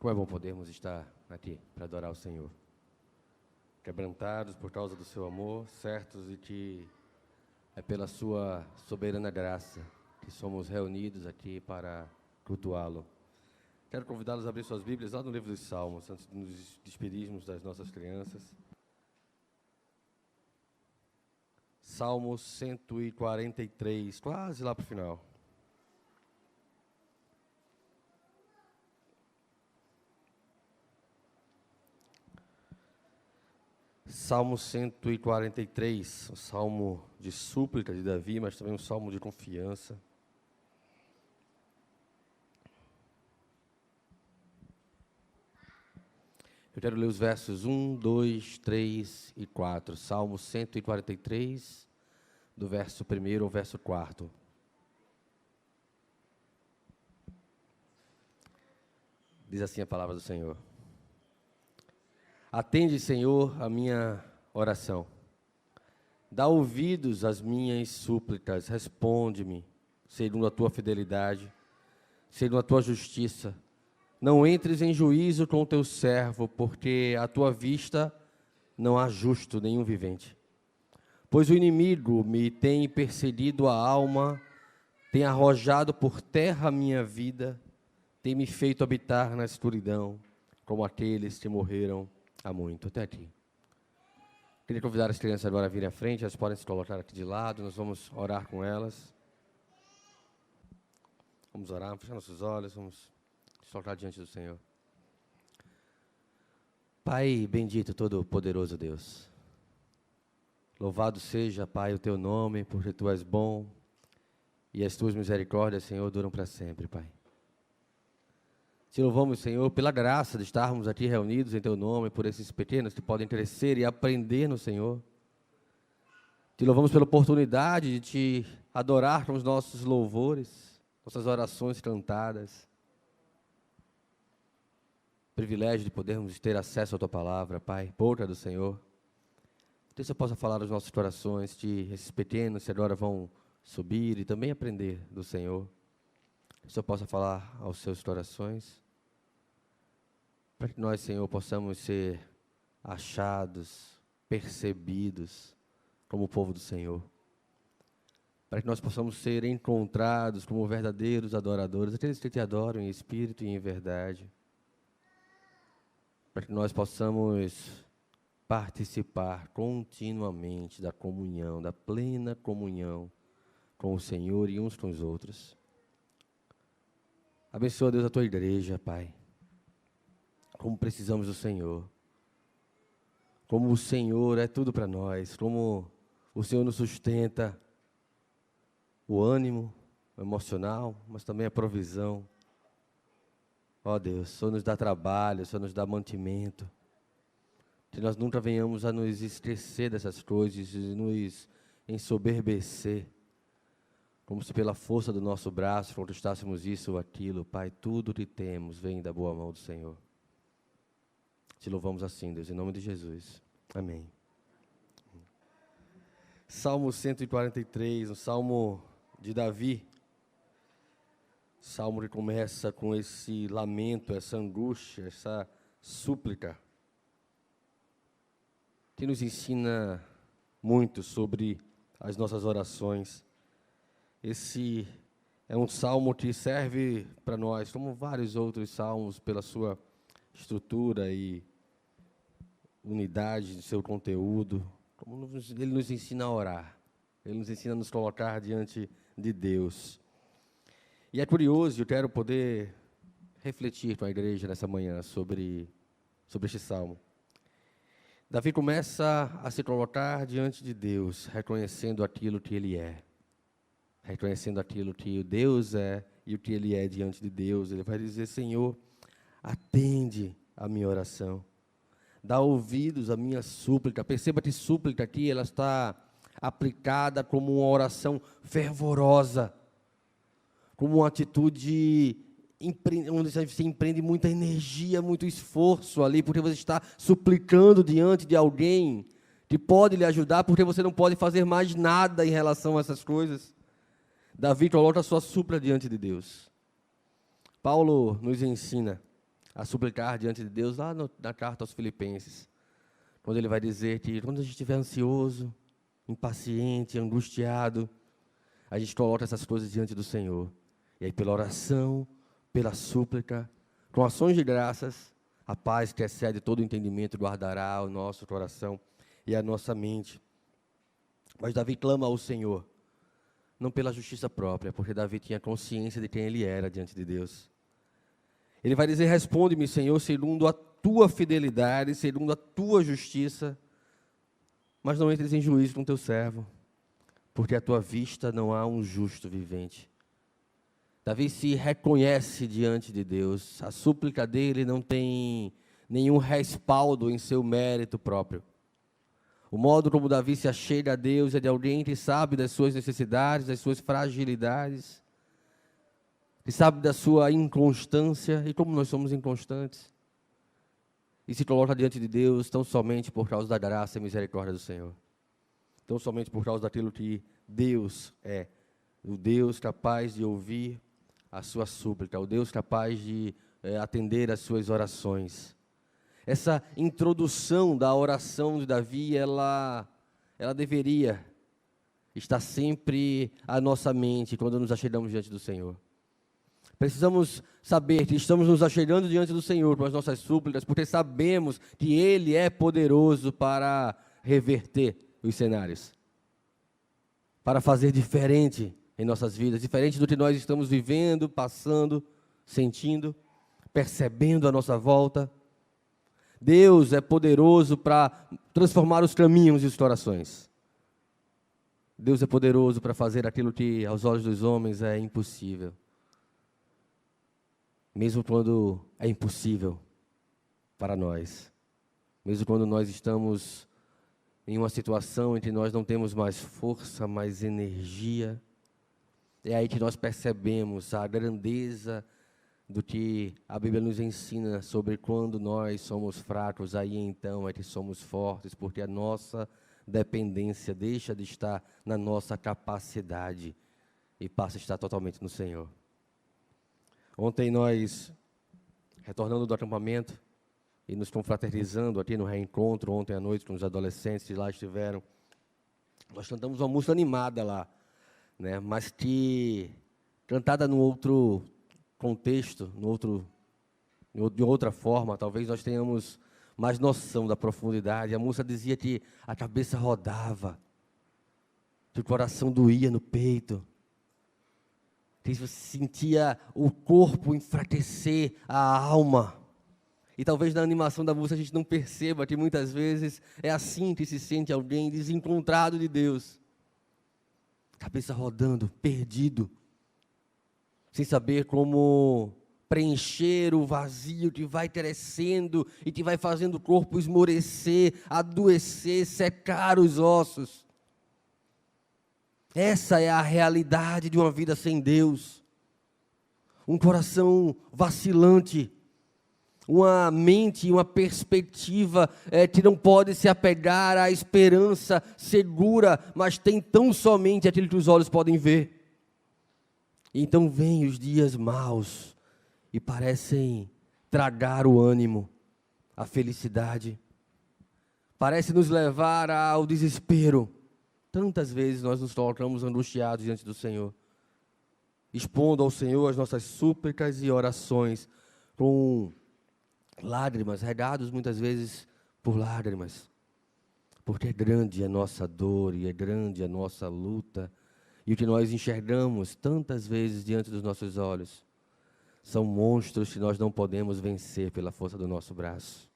Como é bom podermos estar aqui para adorar o Senhor. Quebrantados por causa do seu amor, certos de que é pela sua soberana graça que somos reunidos aqui para cultuá-lo. Quero convidá-los a abrir suas Bíblias lá no livro dos Salmos, antes de nos despedirmos das nossas crianças. Salmo 143, quase lá para o final. Salmo 143, um salmo de súplica de Davi, mas também um salmo de confiança. Eu quero ler os versos 1, 2, 3 e 4. Salmo 143, do verso 1 ao verso 4. Diz assim a palavra do Senhor. Atende, Senhor, a minha oração. Dá ouvidos às minhas súplicas. Responde-me, segundo a tua fidelidade, segundo a tua justiça. Não entres em juízo com o teu servo, porque à tua vista não há justo nenhum vivente. Pois o inimigo me tem perseguido a alma, tem arrojado por terra a minha vida, tem me feito habitar na escuridão, como aqueles que morreram há muito. Até aqui. Queria convidar as crianças agora a virem à frente, elas podem se colocar aqui de lado, nós vamos orar com elas. Vamos orar, fechar nossos olhos, vamos se colocar diante do Senhor. Pai bendito, todo-poderoso Deus, louvado seja, Pai, o teu nome, porque tu és bom e as tuas misericórdias, Senhor, duram para sempre, Pai. Te louvamos, Senhor, pela graça de estarmos aqui reunidos em Teu nome, por esses pequenos que podem crescer e aprender no Senhor. Te louvamos pela oportunidade de Te adorar com os nossos louvores, nossas orações cantadas. Privilégio de podermos ter acesso à Tua palavra, Pai, boca do Senhor. Que o Senhor possa falar aos nossos corações, que esses pequenos que agora vão subir e também aprender do Senhor. Que o Senhor possa falar aos seus corações. Para que nós, Senhor, possamos ser achados, percebidos como o povo do Senhor. Para que nós possamos ser encontrados como verdadeiros adoradores, aqueles que Te adoram em espírito e em verdade. Para que nós possamos participar continuamente da comunhão, da plena comunhão com o Senhor e uns com os outros. Abençoa, Deus, a Tua igreja, Pai. Como precisamos do Senhor, como o Senhor é tudo para nós, como o Senhor nos sustenta o ânimo emocional, mas também a provisão. Ó Deus, o Senhor nos dá trabalho, o Senhor nos dá mantimento, que nós nunca venhamos a nos esquecer dessas coisas e nos ensoberbecer, como se pela força do nosso braço conquistássemos isso ou aquilo. Pai, tudo que temos vem da boa mão do Senhor. Te louvamos assim, Deus, em nome de Jesus. Amém. Salmo 143, um salmo de Davi. Salmo que começa com esse lamento, essa angústia, essa súplica, que nos ensina muito sobre as nossas orações. Esse é um salmo que serve para nós, como vários outros salmos, pela sua estrutura e unidade de seu conteúdo, como ele nos ensina a orar, ele nos ensina a nos colocar diante de Deus. E é curioso, eu quero poder refletir com a igreja nessa manhã sobre este salmo. Davi começa a se colocar diante de Deus, reconhecendo aquilo que ele é, reconhecendo aquilo que Deus é e o que ele é diante de Deus. Ele vai dizer: Senhor, atende a minha oração. Dá ouvidos à minha súplica. Perceba que súplica aqui, ela está aplicada como uma oração fervorosa, como uma atitude onde você empreende muita energia, muito esforço ali, porque você está suplicando diante de alguém que pode lhe ajudar, porque você não pode fazer mais nada em relação a essas coisas. Davi coloca a sua súplica diante de Deus. Paulo nos ensina a suplicar diante de Deus, lá na carta aos Filipenses, quando ele vai dizer que quando a gente estiver ansioso, impaciente, angustiado, a gente coloca essas coisas diante do Senhor. E aí, pela oração, pela súplica, com ações de graças, a paz que excede todo o entendimento guardará o nosso coração e a nossa mente. Mas Davi clama ao Senhor, não pela justiça própria, porque Davi tinha consciência de quem ele era diante de Deus. Ele vai dizer, responde-me, Senhor, segundo a tua fidelidade, segundo a tua justiça, mas não entres em juízo com teu servo, porque à tua vista não há um justo vivente. Davi se reconhece diante de Deus, a súplica dele não tem nenhum respaldo em seu mérito próprio. O modo como Davi se achega a Deus é de alguém que sabe das suas necessidades, das suas fragilidades, que sabe da sua inconstância, e como nós somos inconstantes, e se coloca diante de Deus tão somente por causa da graça e misericórdia do Senhor, tão somente por causa daquilo que Deus é, o Deus capaz de ouvir a sua súplica, o Deus capaz de atender às suas orações. Essa introdução da oração de Davi, ela deveria estar sempre à nossa mente quando nos achegamos diante do Senhor. Precisamos saber que estamos nos achegando diante do Senhor com as nossas súplicas, porque sabemos que Ele é poderoso para reverter os cenários, para fazer diferente em nossas vidas, diferente do que nós estamos vivendo, passando, sentindo, percebendo à nossa volta. Deus é poderoso para transformar os caminhos e os corações. Deus é poderoso para fazer aquilo que aos olhos dos homens é impossível. Mesmo quando é impossível para nós. Mesmo quando nós estamos em uma situação em que nós não temos mais força, mais energia. É aí que nós percebemos a grandeza do que a Bíblia nos ensina sobre quando nós somos fracos, aí então é que somos fortes, porque a nossa dependência deixa de estar na nossa capacidade e passa a estar totalmente no Senhor. Ontem nós, retornando do acampamento e nos confraternizando aqui no reencontro, ontem à noite com os adolescentes que lá estiveram, nós cantamos uma música animada lá, né? Mas que, cantada num outro contexto, de outra forma, talvez nós tenhamos mais noção da profundidade. A música dizia que a cabeça rodava, que o coração doía no peito, que você sentia o corpo enfraquecer, a alma. E talvez na animação da música a gente não perceba que muitas vezes é assim que se sente alguém desencontrado de Deus. Cabeça rodando, perdido, sem saber como preencher o vazio que vai crescendo e que vai fazendo o corpo esmorecer, adoecer, secar os ossos. Essa é a realidade de uma vida sem Deus. Um coração vacilante, uma mente, uma perspectiva que não pode se apegar à esperança segura, mas tem tão somente aquilo que os olhos podem ver. Então vêm os dias maus e parecem tragar o ânimo, a felicidade. Parece nos levar ao desespero. Tantas vezes nós nos colocamos angustiados diante do Senhor, expondo ao Senhor as nossas súplicas e orações, com lágrimas, regados muitas vezes por lágrimas, porque é grande a nossa dor e é grande a nossa luta. E o que nós enxergamos tantas vezes diante dos nossos olhos são monstros que nós não podemos vencer pela força do nosso braço,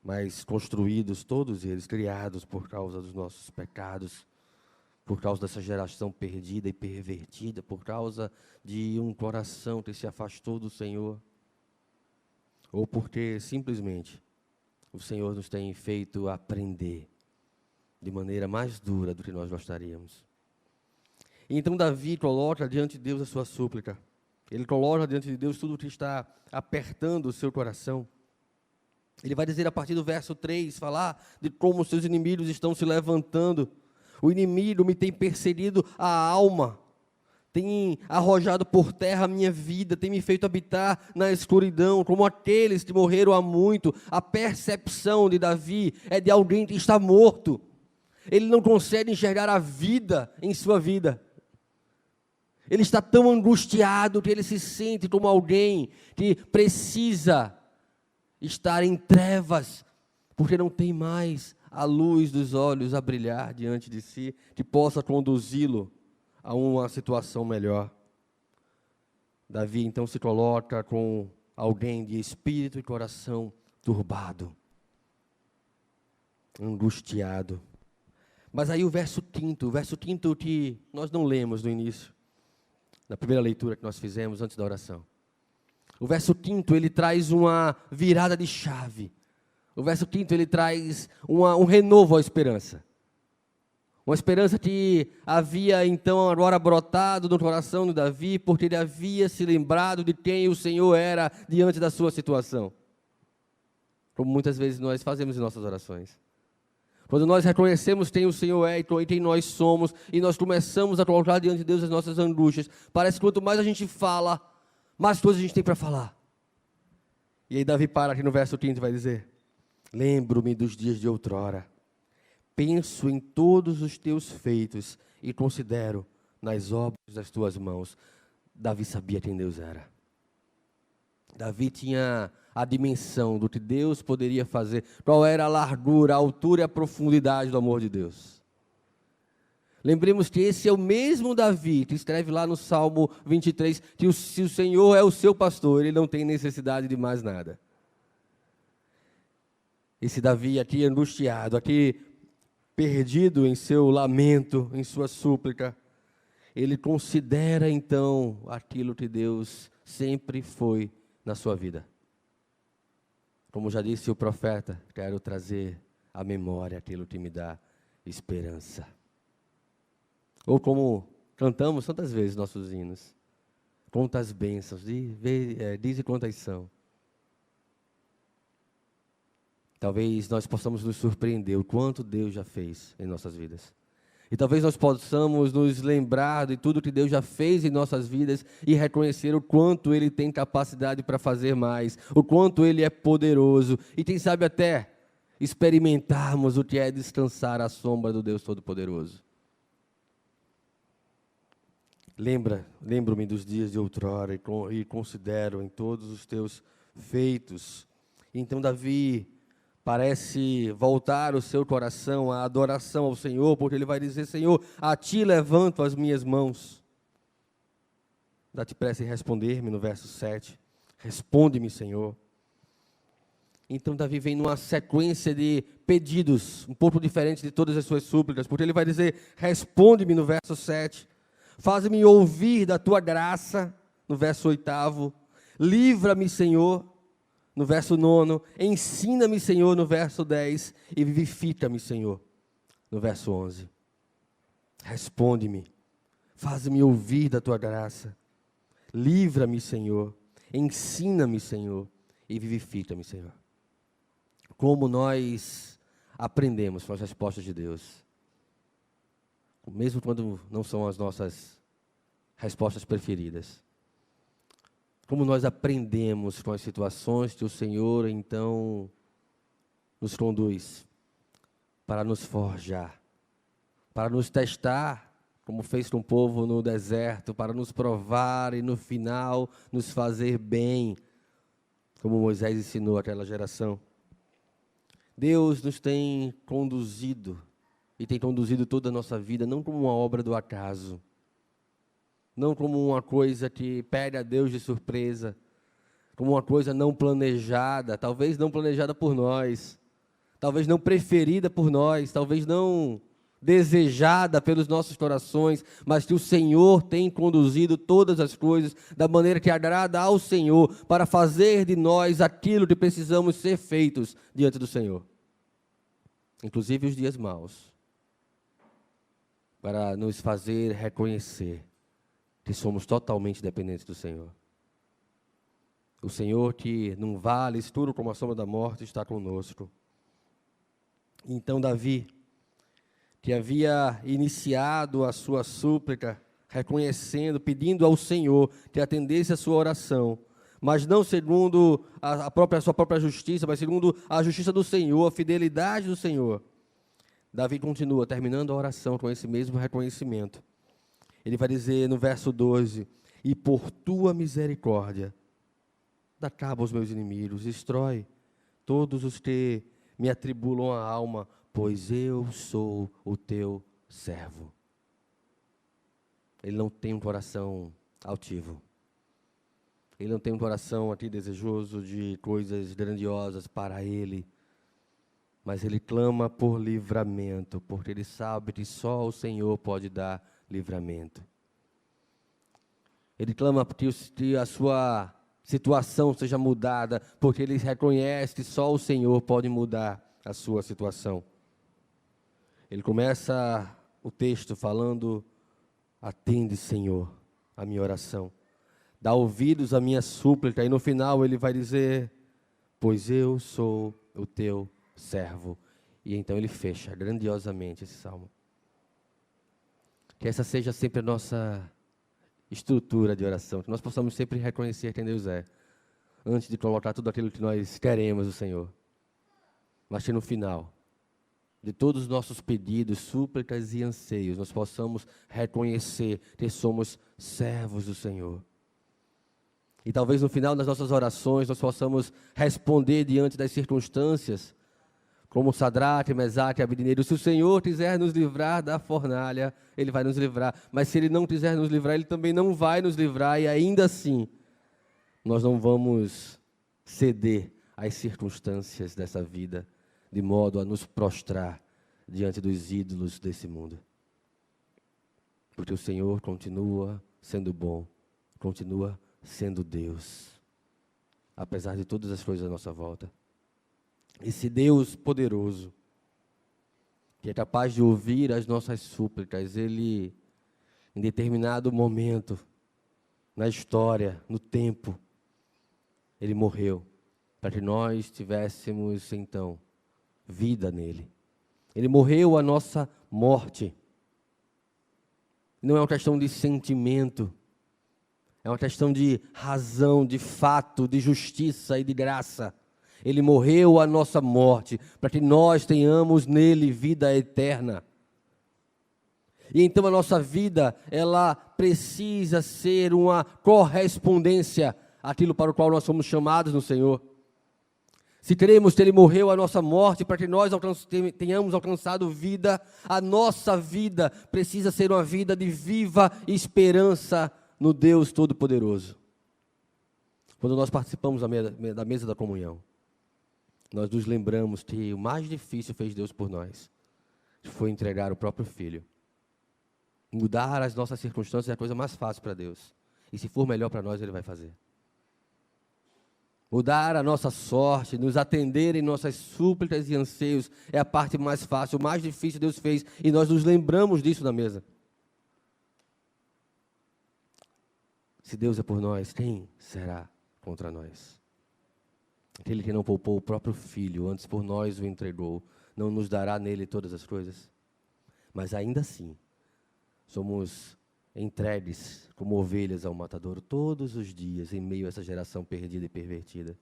mas construídos, todos eles, criados por causa dos nossos pecados, por causa dessa geração perdida e pervertida, por causa de um coração que se afastou do Senhor, ou porque simplesmente o Senhor nos tem feito aprender de maneira mais dura do que nós gostaríamos. Então Davi coloca diante de Deus a sua súplica. Ele coloca diante de Deus tudo o que está apertando o seu coração. Ele vai dizer a partir do verso 3, falar de como os seus inimigos estão se levantando. O inimigo me tem perseguido a alma, tem arrojado por terra a minha vida, tem me feito habitar na escuridão, como aqueles que morreram há muito. A percepção de Davi é de alguém que está morto. Ele não consegue enxergar a vida em sua vida. Ele está tão angustiado que ele se sente como alguém que precisa estar em trevas, porque não tem mais a luz dos olhos a brilhar diante de si, que possa conduzi-lo a uma situação melhor. Davi então se coloca com alguém de espírito e coração turbado, angustiado. Mas aí o verso quinto que nós não lemos no início, na primeira leitura que nós fizemos antes da oração. O verso 5, ele traz uma virada de chave. O verso 5, ele traz um renovo à esperança. Uma esperança que havia então agora brotado no coração de Davi, porque ele havia se lembrado de quem o Senhor era diante da sua situação. Como muitas vezes nós fazemos em nossas orações. Quando nós reconhecemos quem o Senhor é e quem nós somos, e nós começamos a colocar diante de Deus as nossas angústias, parece que quanto mais a gente fala, mais coisas a gente tem para falar. E aí Davi para aqui no verso 5 e vai dizer: lembro-me dos dias de outrora, penso em todos os teus feitos e considero nas obras das tuas mãos. Davi sabia quem Deus era. Davi tinha a dimensão do que Deus poderia fazer, qual era a largura, a altura e a profundidade do amor de Deus. Lembremos que esse é o mesmo Davi, que escreve lá no Salmo 23, que se o Senhor é o seu pastor, ele não tem necessidade de mais nada. Esse Davi aqui angustiado, aqui perdido em seu lamento, em sua súplica, ele considera então aquilo que Deus sempre foi na sua vida. Como já disse o profeta, quero trazer à memória aquilo que me dá esperança. Ou como cantamos tantas vezes nossos hinos, quantas bênçãos, dize quantas são. Talvez nós possamos nos surpreender o quanto Deus já fez em nossas vidas. E talvez nós possamos nos lembrar de tudo que Deus já fez em nossas vidas e reconhecer o quanto Ele tem capacidade para fazer mais, o quanto Ele é poderoso. E quem sabe até experimentarmos o que é descansar à sombra do Deus Todo-Poderoso. Lembro-me dos dias de outrora e considero em todos os teus feitos. Então Davi parece voltar o seu coração à adoração ao Senhor, porque ele vai dizer: Senhor, a ti levanto as minhas mãos. Dá-te pressa em responder-me no verso 7. Responde-me, Senhor. Então Davi vem numa sequência de pedidos, um pouco diferente de todas as suas súplicas, porque ele vai dizer: responde-me no verso 7. Faz-me ouvir da tua graça, no verso 8. Livra-me, Senhor, no verso 9, ensina-me, Senhor, no verso 10, e vivifica-me, Senhor, no verso 11. Responde-me, faz-me ouvir da tua graça, livra-me, Senhor, ensina-me, Senhor, e vivifica-me, Senhor. Como nós aprendemos com as respostas de Deus, mesmo quando não são as nossas respostas preferidas. Como nós aprendemos com as situações que o Senhor, então, nos conduz para nos forjar, para nos testar, como fez com o povo no deserto, para nos provar e, no final, nos fazer bem, como Moisés ensinou àquela geração. Deus nos tem conduzido, e tem conduzido toda a nossa vida, não como uma obra do acaso, não como uma coisa que pega a Deus de surpresa, como uma coisa não planejada, talvez não planejada por nós, talvez não preferida por nós, talvez não desejada pelos nossos corações, mas que o Senhor tem conduzido todas as coisas da maneira que agrada ao Senhor, para fazer de nós aquilo que precisamos ser feitos diante do Senhor, inclusive os dias maus, para nos fazer reconhecer que somos totalmente dependentes do Senhor. O Senhor que num vale escuro como a sombra da morte está conosco. Então Davi, que havia iniciado a sua súplica, reconhecendo, pedindo ao Senhor que atendesse a sua oração, mas não segundo a sua própria justiça, mas segundo a justiça do Senhor, a fidelidade do Senhor. Davi continua, terminando a oração com esse mesmo reconhecimento. Ele vai dizer no verso 12, e por tua misericórdia, dá cabo aos meus inimigos, destrói todos os que me atribulam a alma, pois eu sou o teu servo. Ele não tem um coração altivo. Ele não tem um coração aqui desejoso de coisas grandiosas para ele. Mas ele clama por livramento, porque ele sabe que só o Senhor pode dar livramento. Ele clama que a sua situação seja mudada, porque ele reconhece que só o Senhor pode mudar a sua situação. Ele começa o texto falando: atende, Senhor, a minha oração. Dá ouvidos à minha súplica. E no final ele vai dizer: pois eu sou o teu servo. E então ele fecha grandiosamente esse salmo. Que essa seja sempre a nossa estrutura de oração. Que nós possamos sempre reconhecer quem Deus é, antes de colocar tudo aquilo que nós queremos do Senhor. Mas que no final de todos os nossos pedidos, súplicas e anseios, nós possamos reconhecer que somos servos do Senhor. E talvez no final das nossas orações nós possamos responder diante das circunstâncias, como Sadraque, Mesaque e Abednego: se o Senhor quiser nos livrar da fornalha, Ele vai nos livrar. Mas se Ele não quiser nos livrar, Ele também não vai nos livrar. E ainda assim, nós não vamos ceder às circunstâncias dessa vida, de modo a nos prostrar diante dos ídolos desse mundo. Porque o Senhor continua sendo bom, continua sendo Deus, apesar de todas as coisas à nossa volta. Esse Deus poderoso, que é capaz de ouvir as nossas súplicas, Ele, em determinado momento, na história, no tempo, Ele morreu, para que nós tivéssemos, então, vida nele. Ele morreu a nossa morte. Não é uma questão de sentimento, é uma questão de razão, de fato, de justiça e de graça. Ele morreu a nossa morte, para que nós tenhamos nele vida eterna. E então a nossa vida, ela precisa ser uma correspondência àquilo para o qual nós somos chamados no Senhor. Se cremos que Ele morreu a nossa morte para que nós tenhamos alcançado vida, a nossa vida precisa ser uma vida de viva esperança no Deus Todo-Poderoso. Quando nós participamos da mesa da comunhão, nós nos lembramos que o mais difícil fez Deus por nós, que foi entregar o próprio Filho. Mudar as nossas circunstâncias é a coisa mais fácil para Deus. E se for melhor para nós, Ele vai fazer. Mudar a nossa sorte, nos atender em nossas súplicas e anseios é a parte mais fácil. O mais difícil Deus fez e nós nos lembramos disso na mesa. Se Deus é por nós, quem será contra nós? Aquele que não poupou o próprio Filho, antes por nós o entregou, não nos dará nele todas as coisas? Mas ainda assim, somos entregues como ovelhas ao matadouro todos os dias, em meio a essa geração perdida e pervertida,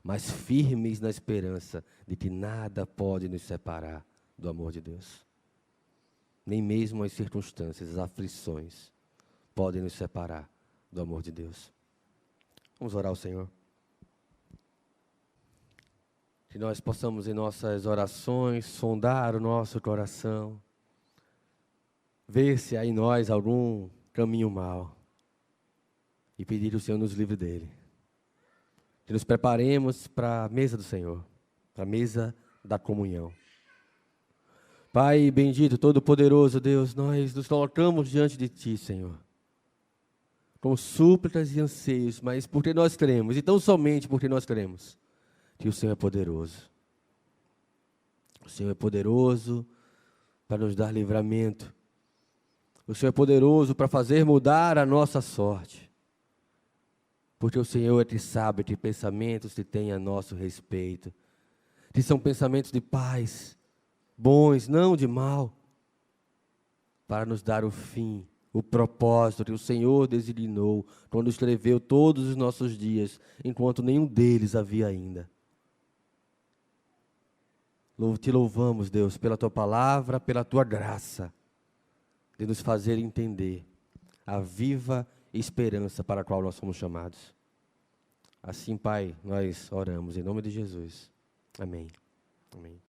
mas firmes na esperança de que nada pode nos separar do amor de Deus. Nem mesmo as circunstâncias, as aflições, podem nos separar do amor de Deus. Vamos orar ao Senhor. Que nós possamos em nossas orações sondar o nosso coração, ver se há em nós algum caminho mau e pedir que o Senhor nos livre dele. Que nos preparemos para a mesa do Senhor, para a mesa da comunhão. Pai bendito, todo-poderoso Deus, nós nos colocamos diante de Ti, Senhor, com súplicas e anseios, mas porque nós cremos, e tão somente porque nós cremos, que o Senhor é poderoso. O Senhor é poderoso para nos dar livramento. O Senhor é poderoso para fazer mudar a nossa sorte. Porque o Senhor é que sabe que pensamentos que tem a nosso respeito, que são pensamentos de paz, bons, não de mal, para nos dar o fim, o propósito que o Senhor designou quando escreveu todos os nossos dias, enquanto nenhum deles havia ainda. Te louvamos, Deus, pela Tua palavra, pela Tua graça, de nos fazer entender a viva esperança para a qual nós somos chamados. Assim, Pai, nós oramos em nome de Jesus. Amém. Amém.